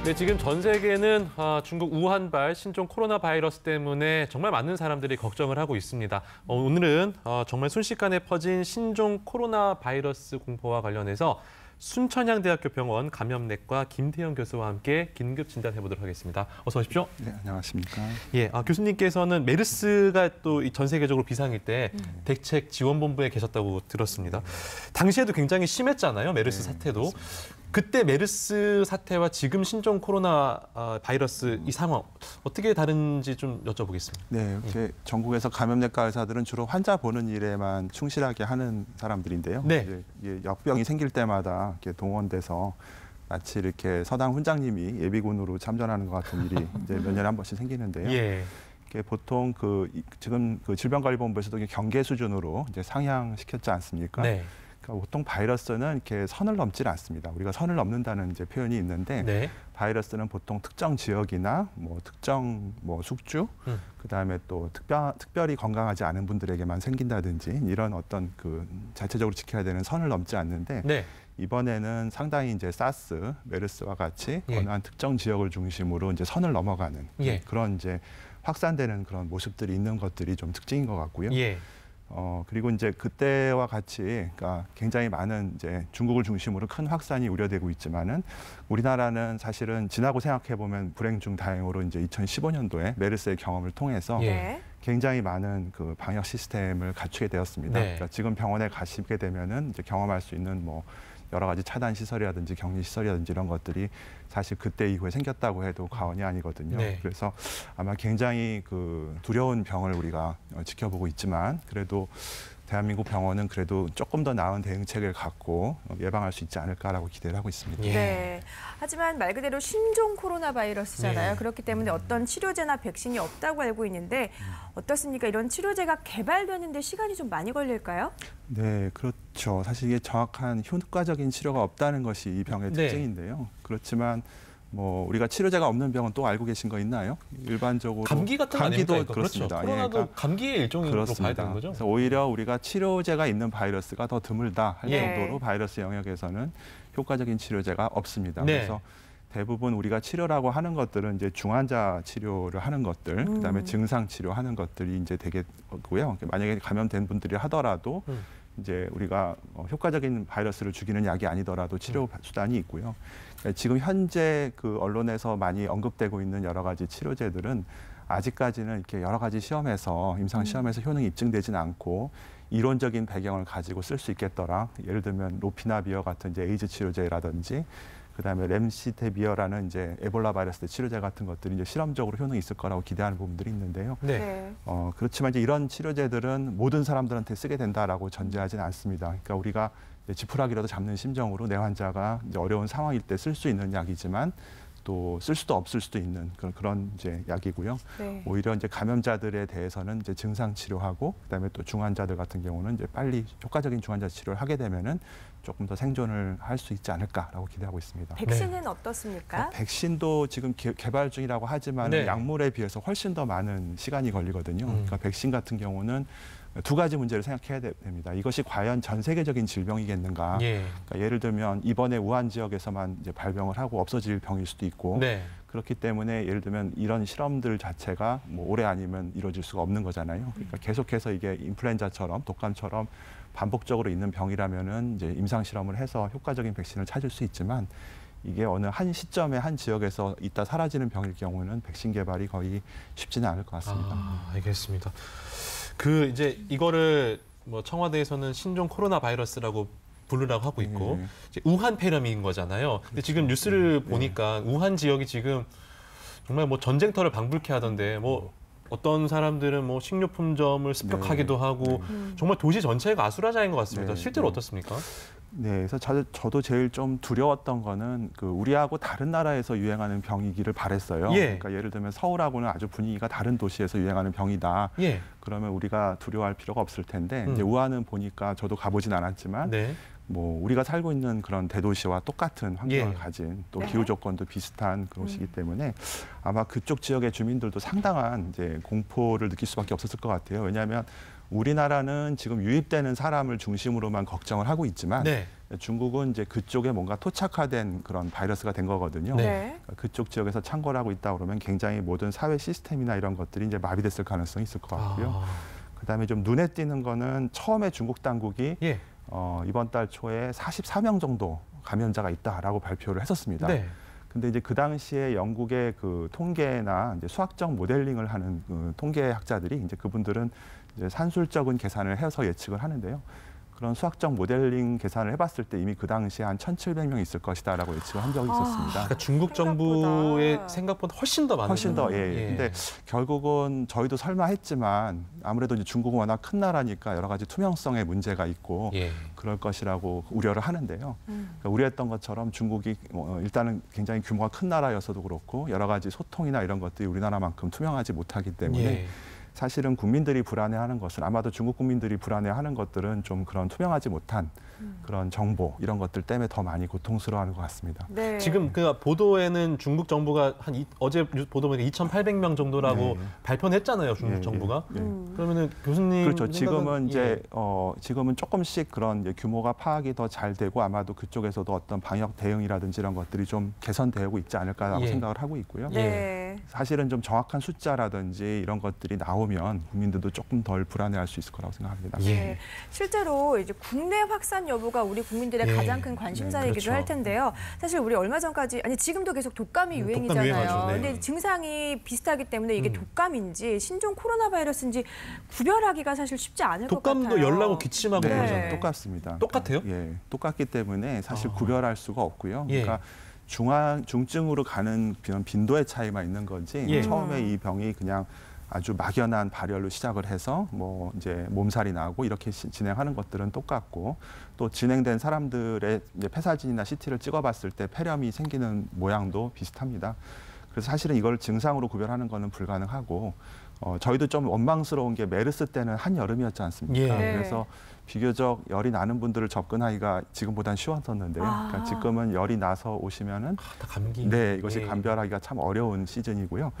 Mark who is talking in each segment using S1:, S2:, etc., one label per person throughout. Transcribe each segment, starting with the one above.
S1: 네, 지금 전 세계는 중국 우한발 신종 코로나 바이러스 때문에 정말 많은 사람들이 걱정을 하고 있습니다. 오늘은 정말 순식간에 퍼진 신종 코로나 바이러스 공포와 관련해서 순천향대학교 병원 감염내과 김태형 교수와 함께 긴급 진단해 보도록 하겠습니다. 어서 오십시오.
S2: 네, 안녕하십니까.
S1: 예, 교수님께서는 메르스가 또 전 세계적으로 비상일 때 대책 지원본부에 계셨다고 들었습니다. 당시에도 굉장히 심했잖아요, 메르스 사태도.
S2: 맞습니다.
S1: 그때 메르스 사태와 지금 신종 코로나 바이러스 이 상황 어떻게 다른지 좀 여쭤보겠습니다.
S2: 네, 이렇게 전국에서 감염내과 의사들은 주로 환자 보는 일에만 충실하게 하는 사람들인데요.
S1: 네.
S2: 이제 역병이 생길 때마다 이렇게 동원돼서 마치 이렇게 서당 훈장님이 예비군으로 참전하는 것 같은 일이 이제 몇 년에 한 번씩 생기는데요.
S1: 예.
S2: 이게 보통 지금 질병관리본부에서도 경계 수준으로 이제 상향시켰지 않습니까?
S1: 네.
S2: 보통 바이러스는 이렇게 선을 넘질 않습니다. 우리가 선을 넘는다는 이제 표현이 있는데
S1: 네.
S2: 바이러스는 보통 특정 지역이나 특정 숙주, 그다음에 또 특별히 건강하지 않은 분들에게만 생긴다든지 이런 어떤 자체적으로 지켜야 되는 선을 넘지 않는데
S1: 네.
S2: 이번에는 상당히 이제 사스, 메르스와 같이
S1: 예.
S2: 어느 한 특정 지역을 중심으로 이제 선을 넘어가는
S1: 예.
S2: 그런 이제 확산되는 그런 모습들이 있는 것들이 좀 특징인 것 같고요.
S1: 예.
S2: 그리고 이제 그때와 같이 그러니까 굉장히 많은 이제 중국을 중심으로 큰 확산이 우려되고 있지만은 우리나라는 사실은 지나고 생각해 보면 불행 중 다행으로 이제 2015년도에 메르스의 경험을 통해서
S1: 예.
S2: 굉장히 많은 방역 시스템을 갖추게 되었습니다.
S1: 네.
S2: 그러니까 지금 병원에 가시게 되면은 이제 경험할 수 있는 여러 가지 차단 시설이라든지 격리 시설이라든지 이런 것들이 사실 그때 이후에 생겼다고 해도 과언이 아니거든요.
S1: 네.
S2: 그래서 아마 굉장히 두려운 병을 우리가 지켜보고 있지만 그래도 대한민국 병원은 그래도 조금 더 나은 대응책을 갖고 예방할 수 있지 않을까라고 기대를 하고 있습니다.
S1: 예.
S3: 네. 하지만 말 그대로 신종 코로나 바이러스잖아요.
S1: 네.
S3: 그렇기 때문에 어떤 치료제나 백신이 없다고 알고 있는데 어떻습니까? 이런 치료제가 개발되는데 시간이 좀 많이 걸릴까요?
S2: 네, 그렇죠. 사실 이게 정확한 효과적인 치료가 없다는 것이 이 병의
S1: 네.
S2: 특징인데요. 그렇지만 우리가 치료제가 없는 병은 또 알고 계신 거 있나요? 일반적으로
S1: 감기 같은 거
S2: 감기도
S1: 아닙니까?
S2: 그렇습니다.
S1: 그렇죠. 코로나도
S2: 그러니까
S1: 감기의 일종으로
S2: 그렇습니다.
S1: 봐야 되는 거죠?
S2: 그래서 오히려 우리가 치료제가 있는 바이러스가 더 드물다 할
S1: 예.
S2: 정도로 바이러스 영역에서는 효과적인 치료제가 없습니다.
S1: 네.
S2: 그래서 대부분 우리가 치료라고 하는 것들은 이제 중환자 치료를 하는 것들, 그다음에 증상 치료하는 것들이 이제 되겠고요. 만약에 감염된 분들이 하더라도 이제 우리가 효과적인 바이러스를 죽이는 약이 아니더라도 치료 수단이 있고요. 지금 현재 언론에서 많이 언급되고 있는 여러 가지 치료제들은 아직까지는 이렇게 여러 가지 시험에서 임상 시험에서 효능이 입증되지는 않고 이론적인 배경을 가지고 쓸 수 있겠더라. 예를 들면 로피나비어 같은 이제 에이즈 치료제라든지 그다음에 렘시테비어라는 이제 에볼라 바이러스 치료제 같은 것들이 이제 실험적으로 효능이 있을 거라고 기대하는 부분들이 있는데요.
S1: 네.
S2: 그렇지만 이제 이런 치료제들은 모든 사람들한테 쓰게 된다라고 전제하지는 않습니다. 그러니까 우리가 지푸라기라도 잡는 심정으로 내 환자가 이제 어려운 상황일 때 쓸 수 있는 약이지만 또 쓸 수도 없을 수도 있는 그런 이제 약이고요.
S3: 네.
S2: 오히려 이제 감염자들에 대해서는 이제 증상 치료하고 그다음에 또 중환자들 같은 경우는 이제 빨리 효과적인 중환자 치료를 하게 되면은 조금 더 생존을 할 수 있지 않을까라고 기대하고 있습니다.
S3: 백신은 어떻습니까?
S2: 백신도 지금 개발 중이라고 하지만
S1: 네.
S2: 약물에 비해서 훨씬 더 많은 시간이 걸리거든요. 그러니까 백신 같은 경우는 두 가지 문제를 생각해야 됩니다. 이것이 과연 전 세계적인 질병이겠는가?
S1: 예.
S2: 그러니까 예를 들면 이번에 우한 지역에서만 이제 발병을 하고 없어질 병일 수도 있고
S1: 네.
S2: 그렇기 때문에 예를 들면 이런 실험들 자체가 올해 아니면 이루어질 수가 없는 거잖아요. 그러니까 계속해서 이게 인플루엔자처럼 독감처럼 반복적으로 있는 병이라면은 이제 임상 실험을 해서 효과적인 백신을 찾을 수 있지만 이게 어느 한 시점에 한 지역에서 있다 사라지는 병일 경우는 백신 개발이 거의 쉽지는 않을 것 같습니다.
S1: 알겠습니다. 이제 이거를 청와대에서는 신종 코로나 바이러스라고 부르라고 하고 있고 이제 우한 폐렴인 거잖아요. 근데 지금 뉴스를 보니까 우한 지역이 지금 정말 전쟁터를 방불케 하던데 어떤 사람들은 식료품점을 습격하기도 하고 정말 도시 전체가 아수라장인 것 같습니다. 실제로 어떻습니까?
S2: 네, 그래서 저도 제일 좀 두려웠던 거는 우리하고 다른 나라에서 유행하는 병이기를 바랬어요.
S1: 예.
S2: 그러니까 예를 들면 서울하고는 아주 분위기가 다른 도시에서 유행하는 병이다.
S1: 예.
S2: 그러면 우리가 두려워할 필요가 없을 텐데 이제 우한은 보니까 저도 가보진 않았지만
S1: 네.
S2: 우리가 살고 있는 그런 대도시와 똑같은 환경을
S1: 예.
S2: 가진 또 기후 조건도 비슷한 그곳이기 때문에 아마 그쪽 지역의 주민들도 상당한 이제 공포를 느낄 수밖에 없었을 것 같아요. 왜냐하면 우리나라는 지금 유입되는 사람을 중심으로만 걱정을 하고 있지만
S1: 네.
S2: 중국은 이제 그쪽에 뭔가 토착화된 그런 바이러스가 된 거거든요.
S3: 네.
S2: 그쪽 지역에서 창궐 하고 있다 그러면 굉장히 모든 사회 시스템이나 이런 것들이 이제 마비됐을 가능성이 있을 것 같고요. 그다음에 좀 눈에 띄는 거는 처음에 중국 당국이
S1: 예.
S2: 이번 달 초에 44명 정도 감염자가 있다라고 발표를 했었습니다.
S1: 네.
S2: 근데 이제 그 당시에 영국의 그 통계나 이제 수학적 모델링을 하는 그 통계학자들이 이제 그분들은 이제 산술적인 계산을 해서 예측을 하는데요. 그런 수학적 모델링 계산을 해봤을 때 이미 그 당시에 한 1,700명 있을 것이다라고 예측을 한 적이 있었습니다.
S1: 그러니까 중국 정부의 생각보다 훨씬 더 많은.
S2: 훨씬 더, 예. 근데 결국은 저희도 설마 했지만 아무래도 이제 중국은 워낙 큰 나라니까 여러 가지 투명성에 문제가 있고 그럴 것이라고 우려를 하는데요. 그러니까 우려했던 것처럼 중국이 일단은 굉장히 규모가 큰 나라여서도 그렇고 여러 가지 소통이나 이런 것들이 우리나라만큼 투명하지 못하기 때문에 사실은 국민들이 불안해하는 것은 아마도 중국 국민들이 불안해하는 것들은 좀 그런 투명하지 못한 그런 정보 이런 것들 때문에 더 많이 고통스러워하는 것 같습니다.
S3: 네.
S1: 지금 그 보도에는 중국 정부가 어제 보도 보니까 2,800명 정도라고 발표는 했잖아요, 중국 정부가. 그러면은 교수님
S2: 그렇죠. 지금은 이제 지금은 조금씩 그런 이제 규모가 파악이 더 잘 되고 아마도 그쪽에서도 어떤 방역 대응이라든지 이런 것들이 좀 개선되고 있지 않을까라고 생각을 하고 있고요.
S3: 네.
S2: 사실은 좀 정확한 숫자라든지 이런 것들이 나오면 국민들도 조금 덜 불안해할 수 있을 거라고 생각합니다.
S3: 네. 실제로 이제 국내 확산 여부가 우리 국민들의 가장 큰 관심사이기도
S1: 그렇죠.
S3: 할 텐데요. 사실 우리 얼마 전까지 지금도 계속 독감이 유행이잖아요.
S1: 유행하죠.
S3: 근데 증상이 비슷하기 때문에 이게 독감인지 신종 코로나 바이러스인지 구별하기가 사실 쉽지 않을 것 같아요.
S1: 독감도 열나고 기침하고 그러잖아요.
S2: 똑같습니다.
S1: 똑같아요?
S2: 예, 똑같기 때문에 사실 구별할 수가 없고요.
S1: 예.
S2: 그러니까 중증으로 가는 빈도의 차이만 있는 거지 처음에 이 병이 그냥 아주 막연한 발열로 시작을 해서 뭐 이제 몸살이 나고 이렇게 진행하는 것들은 똑같고 또 진행된 사람들의 이제 폐사진이나 CT를 찍어봤을 때 폐렴이 생기는 모양도 비슷합니다. 그래서 사실은 이걸 증상으로 구별하는 거는 불가능하고 저희도 좀 원망스러운 게 메르스 때는 한여름이었지 않습니까? 그래서 비교적 열이 나는 분들을 접근하기가 지금보단 쉬웠었는데요. 그러니까 지금은 열이 나서 오시면은
S1: 다 감기.
S2: 네, 이것이 감별하기가 참 어려운 시즌이고요.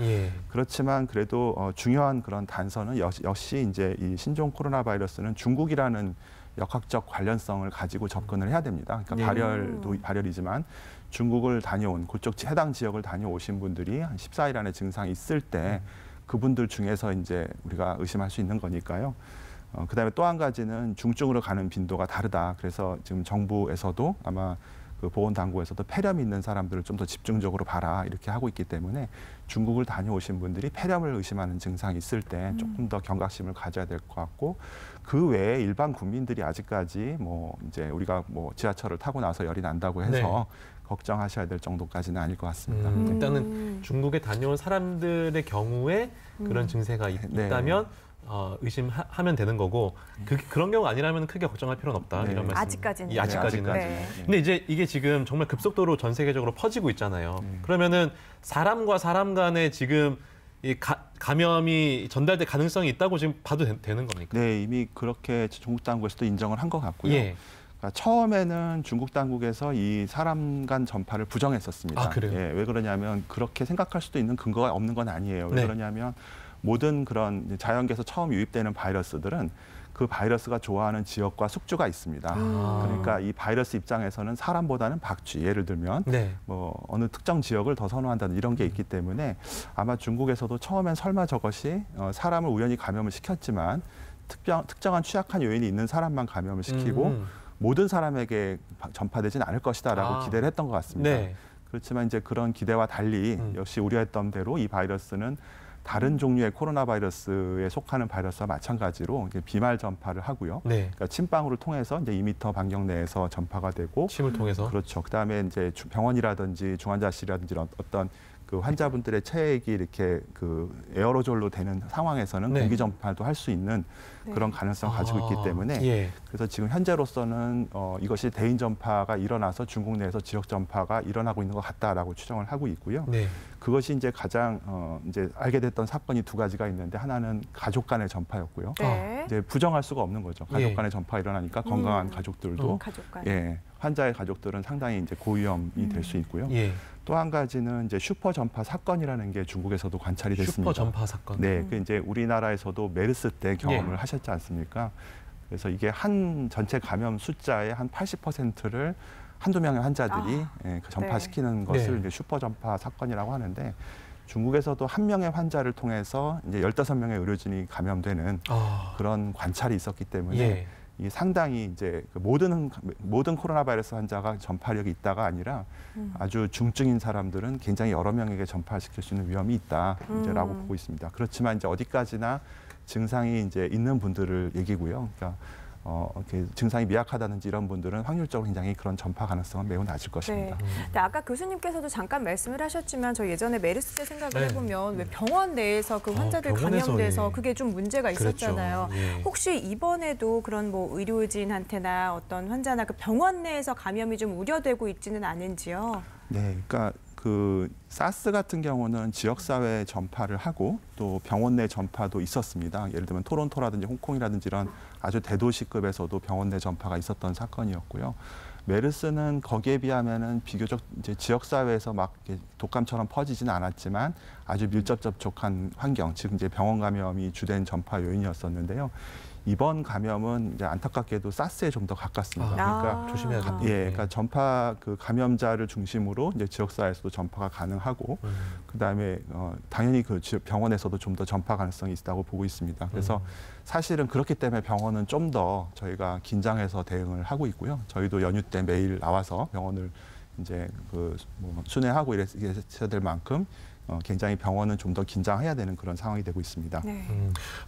S2: 그렇지만 그래도 중요한 그런 단서는 역시 이제 이 신종 코로나 바이러스는 중국이라는 역학적 관련성을 가지고 접근을 해야 됩니다. 그러니까 발열도 발열이지만 중국을 다녀온 그쪽 해당 지역을 다녀오신 분들이 한 14일 안에 증상이 있을 때 그분들 중에서 이제 우리가 의심할 수 있는 거니까요. 그다음에 또 한 가지는 중증으로 가는 빈도가 다르다. 그래서 지금 정부에서도 아마 그 보건당국에서도 폐렴 있는 사람들을 좀 더 집중적으로 봐라 이렇게 하고 있기 때문에 중국을 다녀오신 분들이 폐렴을 의심하는 증상이 있을 때 조금 더 경각심을 가져야 될 것 같고 그 외에 일반 국민들이 아직까지 뭐 이제 우리가 뭐 지하철을 타고 나서 열이 난다고 해서 걱정하셔야 될 정도까지는 아닐 것 같습니다.
S1: 일단은 중국에 다녀온 사람들의 경우에 그런 증세가 있다면 의심하면 되는 거고 그런 경우 아니라면 크게 걱정할 필요는 없다 이런 말씀.
S3: 아직까지는.
S1: 아직까지는. 근데 이제 이게 지금 정말 급속도로 전 세계적으로 퍼지고 있잖아요. 그러면은 사람과 사람 간에 지금 이 감염이 전달될 가능성이 있다고 지금 봐도 되는 겁니까?
S2: 네, 이미 그렇게 중국 당국에서도 인정을 한 것 같고요. 그러니까 처음에는 중국 당국에서 이 사람 간 전파를 부정했었습니다.
S1: 아, 그래요?
S2: 왜 그러냐면 그렇게 생각할 수도 있는 근거가 없는 건 아니에요. 왜 그러냐면 모든 그런 자연계에서 처음 유입되는 바이러스들은 그 바이러스가 좋아하는 지역과 숙주가 있습니다. 그러니까 이 바이러스 입장에서는 사람보다는 박쥐, 예를 들면 뭐 어느 특정 지역을 더 선호한다는 이런 게 있기 때문에 아마 중국에서도 처음엔 설마 저것이 사람을 우연히 감염을 시켰지만 특정한 취약한 요인이 있는 사람만 감염을 시키고 모든 사람에게 전파되지는 않을 것이다라고 기대를 했던 것 같습니다. 그렇지만 이제 그런 기대와 달리 역시 우려했던 대로 이 바이러스는 다른 종류의 코로나 바이러스에 속하는 바이러스와 마찬가지로 비말 전파를 하고요. 그러니까 침방울을 통해서 이제 2m 반경 내에서 전파가 되고
S1: 침을 통해서
S2: 그렇죠. 그다음에 이제 병원이라든지 중환자실이라든지 어떤 그 환자분들의 체액이 이렇게 그 에어로졸로 되는 상황에서는 공기 전파도 할 수 있는 그런 가능성을 가지고 있기 때문에 그래서 지금 현재로서는 이것이 대인 전파가 일어나서 중국 내에서 지역 전파가 일어나고 있는 것 같다라고 추정을 하고 있고요. 그것이 이제 가장 이제 알게 됐던 사건이 두 가지가 있는데 하나는 가족 간의 전파였고요. 이제 부정할 수가 없는 거죠. 가족 간의 전파가 일어나니까 건강한 가족들도 환자의 가족들은 상당히 이제 고위험이 될 수 있고요. 또 한 가지는 이제 슈퍼 전파 사건이라는 게 중국에서도 관찰이 됐습니다.
S1: 슈퍼 전파 사건.
S2: 네, 그 이제 우리나라에서도 메르스 때 경험을 하셨지 않습니까? 그래서 이게 한 전체 감염 숫자의 한 80%를 한두 명의 환자들이 전파시키는 것을 이제 슈퍼 전파 사건이라고 하는데 중국에서도 한 명의 환자를 통해서 이제 15명의 의료진이 감염되는 그런 관찰이 있었기 때문에 이 상당히 이제 모든 코로나 바이러스 환자가 전파력이 있다가 아니라 아주 중증인 사람들은 굉장히 여러 명에게 전파시킬 수 있는 위험이 있다라고 보고 있습니다. 그렇지만 이제 어디까지나 증상이 이제 있는 분들을 얘기고요. 그러니까 이렇게 증상이 미약하다든지 이런 분들은 확률적으로 굉장히 그런 전파 가능성은 매우 낮을 것입니다.
S3: 네, 아까 교수님께서도 잠깐 말씀을 하셨지만 저 예전에 메르스 때 생각을 해보면 왜 병원 내에서 그 환자들 감염돼서 그게 좀 문제가 있었잖아요. 혹시 이번에도 그런 뭐 의료진한테나 어떤 환자나 그 병원 내에서 감염이 좀 우려되고 있지는 않은지요?
S2: 네, 그러니까 그 사스 같은 경우는 지역사회 전파를 하고 또 병원 내 전파도 있었습니다. 예를 들면 토론토라든지 홍콩이라든지 이런 아주 대도시급에서도 병원 내 전파가 있었던 사건이었고요. 메르스는 거기에 비하면은 비교적 이제 지역사회에서 막 독감처럼 퍼지지는 않았지만 아주 밀접 접촉한 환경, 즉 이제 병원 감염이 주된 전파 요인이었었는데요. 이번 감염은 이제 안타깝게도 사스에 좀 더 가깝습니다. 그러니까
S1: 조심해야죠.
S2: 그러니까 전파 그 감염자를 중심으로 이제 지역사회에서도 전파가 가능하고 그다음에 당연히 그 병원에서도 좀 더 전파 가능성이 있다고 보고 있습니다. 그래서 사실은 그렇기 때문에 병원은 좀 더 저희가 긴장해서 대응을 하고 있고요. 저희도 연휴 때 매일 나와서 병원을 이제 그 뭐 순회하고 이랬어야 될 만큼 굉장히 병원은 좀 더 긴장해야 되는 그런 상황이 되고 있습니다.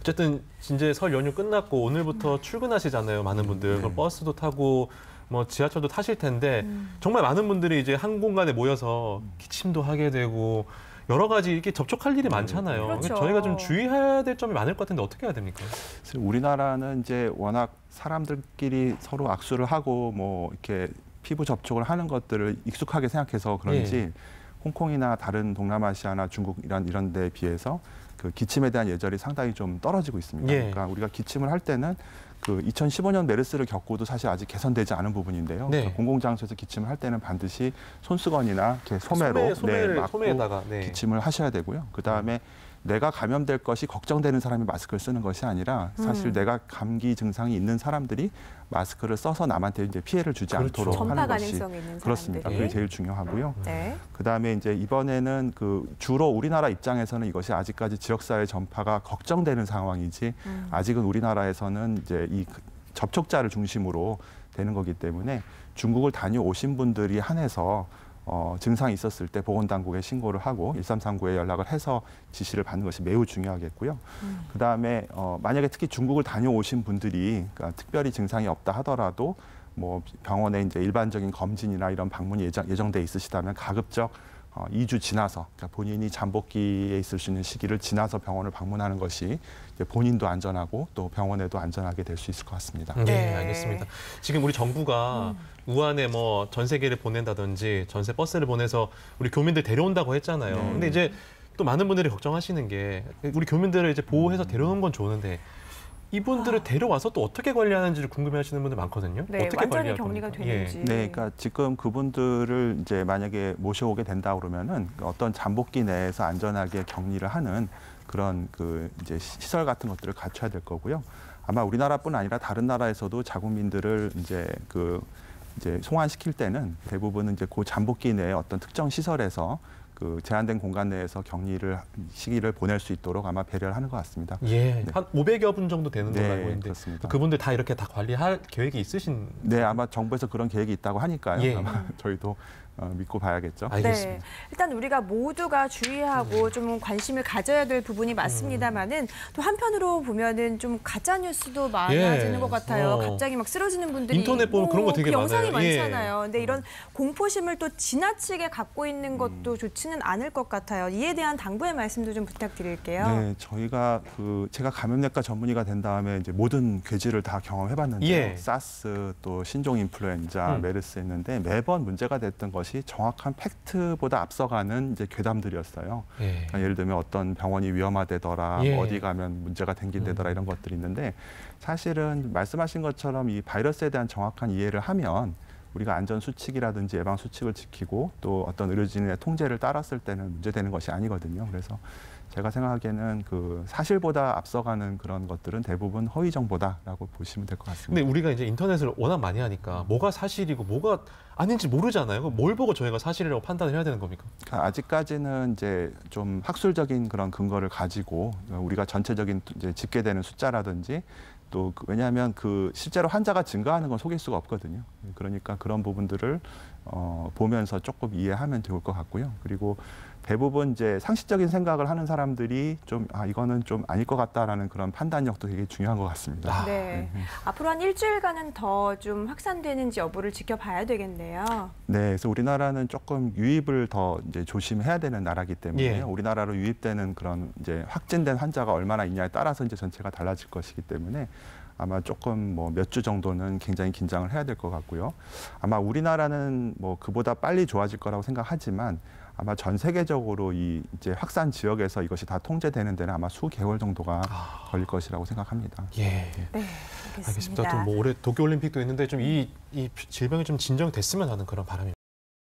S1: 어쨌든 이제 설 연휴 끝났고 오늘부터 출근하시잖아요. 많은 분들. 그럼 버스도 타고 뭐 지하철도 타실 텐데 정말 많은 분들이 이제 한 공간에 모여서 기침도 하게 되고 여러 가지 이렇게 접촉할 일이 많잖아요.
S3: 그렇죠.
S1: 저희가 좀 주의해야 될 점이 많을 것 같은데 어떻게 해야 됩니까?
S2: 우리나라는 이제 워낙 사람들끼리 서로 악수를 하고 뭐 이렇게 피부 접촉을 하는 것들을 익숙하게 생각해서 그런지 홍콩이나 다른 동남아시아나 중국 이런 데에 비해서 그 기침에 대한 예절이 상당히 좀 떨어지고 있습니다. 그러니까 우리가 기침을 할 때는 그 2015년 메르스를 겪고도 사실 아직 개선되지 않은 부분인데요. 그러니까 공공장소에서 기침을 할 때는 반드시 손수건이나 이렇게 소매로 막고 기침을 하셔야 되고요. 그다음에 내가 감염될 것이 걱정되는 사람이 마스크를 쓰는 것이 아니라 사실 내가 감기 증상이 있는 사람들이 마스크를 써서 남한테 이제 피해를 주지 않도록 하는 것이 그렇습니다. 그게 제일 중요하고요. 그다음에 이제 이번에는 그 주로 우리나라 입장에서는 이것이 아직까지 지역사회 전파가 걱정되는 상황이지 아직은 우리나라에서는 이제 이 접촉자를 중심으로 되는 거기 때문에 중국을 다녀오신 분들이 한해서 증상이 있었을 때 보건당국에 신고를 하고 1339에 연락을 해서 지시를 받는 것이 매우 중요하겠고요. 그다음에 만약에 특히 중국을 다녀오신 분들이 그러니까 특별히 증상이 없다 하더라도 뭐 병원에 이제 일반적인 검진이나 이런 방문이 예정돼 있으시다면 가급적 2주 지나서 그러니까 본인이 잠복기에 있을 수 있는 시기를 지나서 병원을 방문하는 것이 이제 본인도 안전하고 또 병원에도 안전하게 될 수 있을 것 같습니다.
S1: 네, 알겠습니다. 지금 우리 정부가 우한에 뭐 전세기를 보낸다든지 전세 버스를 보내서 우리 교민들 데려온다고 했잖아요. 근데 이제 또 많은 분들이 걱정하시는 게 우리 교민들을 이제 보호해서 데려오는 건 좋은데 이분들을 데려와서 또 어떻게 관리하는지를 궁금해하시는 분들 많거든요.
S3: 네,
S1: 어떻게
S3: 완전히 격리가 되는지.
S2: 네, 그러니까 지금 그분들을 이제 만약에 모셔오게 된다 그러면은 어떤 잠복기 내에서 안전하게 격리를 하는 그런 그 이제 시설 같은 것들을 갖춰야 될 거고요. 아마 우리나라뿐 아니라 다른 나라에서도 자국민들을 이제 송환시킬 때는 대부분은 이제 그 잠복기 내에 어떤 특정 시설에서 그 제한된 공간 내에서 격리를 시기를 보낼 수 있도록 아마 배려를 하는 것 같습니다.
S1: 한 500여 분 정도 되는 걸로 알고 있는데
S2: 그렇습니다.
S1: 그분들 다 이렇게 다 관리할 계획이 있으신?
S2: 네, 아마 정부에서 그런 계획이 있다고 하니까요. 아마 저희도 믿고 봐야겠죠.
S1: 알겠습니다.
S3: 네, 일단 우리가 모두가 주의하고 좀 관심을 가져야 될 부분이 맞습니다만은 또 한편으로 보면은 좀 가짜 뉴스도 많아지는 것 같아요. 갑자기 막 쓰러지는 분들이
S1: 인터넷 보면 그런 거 되게 많아요.
S3: 영상이 많잖아요. 근데 이런 공포심을 또 지나치게 갖고 있는 것도 좋지는 않을 것 같아요. 이에 대한 당부의 말씀도 좀 부탁드릴게요.
S2: 네, 저희가 제가 감염내과 전문의가 된 다음에 이제 모든 괴지를 다 경험해봤는데요. 사스 또 신종 인플루엔자, 메르스 했는데 매번 문제가 됐던 것이 정확한 팩트보다 앞서가는 이제 괴담들이었어요. 그러니까 예를 들면 어떤 병원이 위험하대더라, 어디 가면 문제가 생긴대더라 이런 것들이 있는데 사실은 말씀하신 것처럼 이 바이러스에 대한 정확한 이해를 하면 우리가 안전 수칙이라든지 예방 수칙을 지키고 또 어떤 의료진의 통제를 따랐을 때는 문제되는 것이 아니거든요. 그래서 제가 생각하기에는 그 사실보다 앞서가는 그런 것들은 대부분 허위 정보다라고 보시면 될 것 같습니다.
S1: 근데 우리가 이제 인터넷을 워낙 많이 하니까 뭐가 사실이고 뭐가 아닌지 모르잖아요. 그럼 뭘 보고 저희가 사실이라고 판단을 해야 되는 겁니까?
S2: 아직까지는 이제 좀 학술적인 그런 근거를 가지고 우리가 전체적인 이제 집계되는 숫자라든지 또 왜냐하면 그 실제로 환자가 증가하는 건 속일 수가 없거든요. 그러니까 그런 부분들을 보면서 조금 이해하면 좋을 것 같고요. 그리고 대부분 이제 상식적인 생각을 하는 사람들이 좀 이거는 좀 아닐 것 같다라는 그런 판단력도 되게 중요한 것 같습니다.
S3: 네. 앞으로 한 일주일간은 더 좀 확산되는지 여부를 지켜봐야 되겠네요.
S2: 네, 그래서 우리나라는 조금 유입을 더 이제 조심해야 되는 나라기 때문에요. 우리나라로 유입되는 그런 이제 확진된 환자가 얼마나 있냐에 따라서 이제 전체가 달라질 것이기 때문에 아마 조금 뭐 몇 주 정도는 굉장히 긴장을 해야 될 것 같고요. 아마 우리나라는 뭐 그보다 빨리 좋아질 거라고 생각하지만 아마 전 세계적으로 이 이제 확산 지역에서 이것이 다 통제되는 데는 아마 수개월 정도가 걸릴 것이라고 생각합니다.
S1: 예.
S3: 네,
S1: 알겠습니다. 또 뭐 올해 도쿄올림픽도 있는데 좀 이 질병이 좀 진정됐으면 하는 그런 바람입니다.